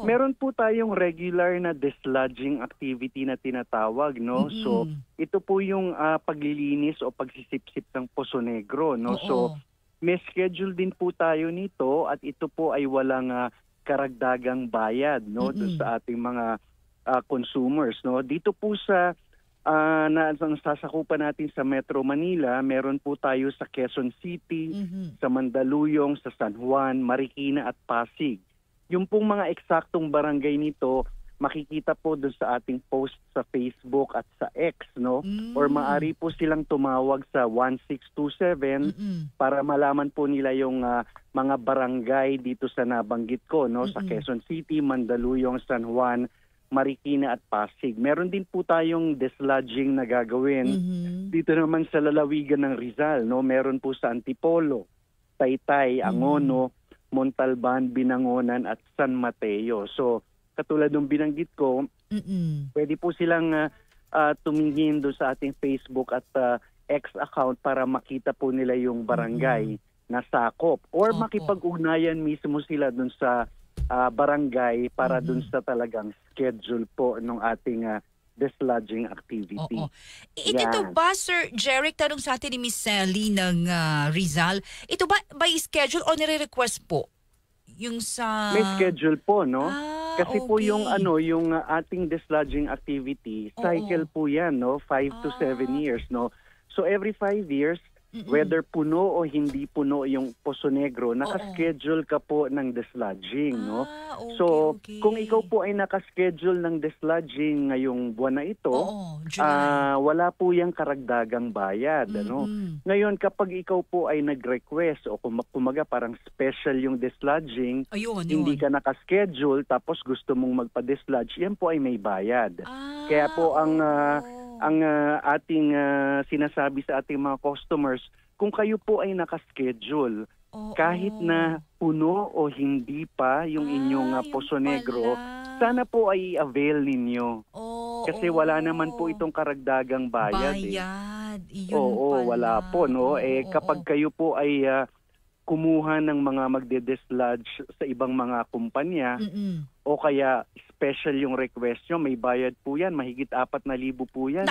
Meron po tayong regular na dislodging activity na tinatawag, no? So, ito po yung paglilinis o pagsisipsip ng Poso Negro, no? So, may schedule din po tayo nito at ito po ay walang karagdagang bayad, no? Doon sa ating mga consumers, no? Dito po sa nasasakupan natin sa Metro Manila, meron po tayo sa Quezon City, sa Mandaluyong, sa San Juan, Marikina at Pasig. Yung pong mga eksaktong barangay nito, makikita po doon sa ating post sa Facebook at sa X, no? Or maaari po silang tumawag sa 1627 para malaman po nila yung mga barangay dito sa nabanggit ko, no? Sa Quezon City, Mandaluyong, San Juan, Marikina at Pasig. Meron din po tayong dislodging na gagawin dito naman sa lalawigan ng Rizal, no? Meron po sa Antipolo, Taytay, Angono, Montalban, Binangonan at San Mateo. So, katulad ng binanggit ko, pwede po silang tumingin doon sa ating Facebook at X account para makita po nila yung barangay na sakop. Or makipag-ugnayan mismo sila doon sa barangay para doon sa talagang schedule po ng ating dislodging activity. Ito ba, Sir Jeric, tanong sa atin ni Miss Sally ng Rizal, ito ba by schedule o nire-request po? Yung sa... May schedule po, no? Kasi po yung yung ating dislodging activity, cycle po yan, no? 5 to 7 years, no? So every 5 years, whether puno o hindi puno yung Poso Negro, nakaschedule ka po ng dislodging, no? So, kung ikaw po ay nakaschedule ng dislodging ngayong buwan na ito, wala po yung karagdagang bayad, ano? Ngayon, kapag ikaw po ay nag-request o kumaga parang special yung dislodging, hindi ka nakaschedule tapos gusto mong magpa-dislodge, yan po ay may bayad. Kaya po ang ating sinasabi sa ating mga customers, kung kayo po ay nakaschedule, kahit na puno o hindi pa yung inyong Poso Negro, sana po ay avail ninyo. Kasi wala naman po itong karagdagang bayad. Wala po, no? Kapag kayo po ay kumuha ng mga magde-dislodge sa ibang mga kumpanya o kaya special yung request nyo, may bayad po yan. Mahigit 4,000 po yan.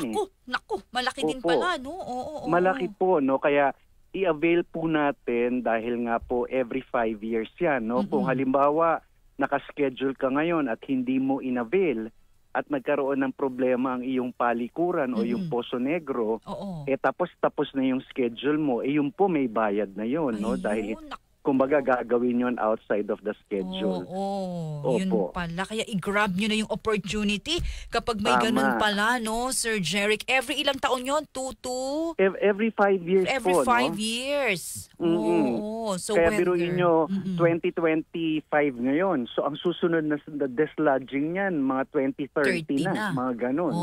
Naku, malaki din pala, no? Malaki po, no? Kaya i-avail po natin dahil nga po every 5 years yan, no? Kung halimbawa, nakaschedule ka ngayon at hindi mo in-avail at nagkaroon ng problema ang iyong palikuran o yung Poso Negro, tapos na yung schedule mo, yung po may bayad na yun, no? Dahil kumbaga gagawin yun outside of the schedule. Yun pala. Kaya i-grab nyo na yung opportunity kapag may ganun pala, no, Sir Jeric? Every ilang taon yun? Every 5 years every po, 5 years. So kaya biruin nyo, 2025 ngayon. So ang susunod na dislodging niyan, mga 2030 na, mga ganun.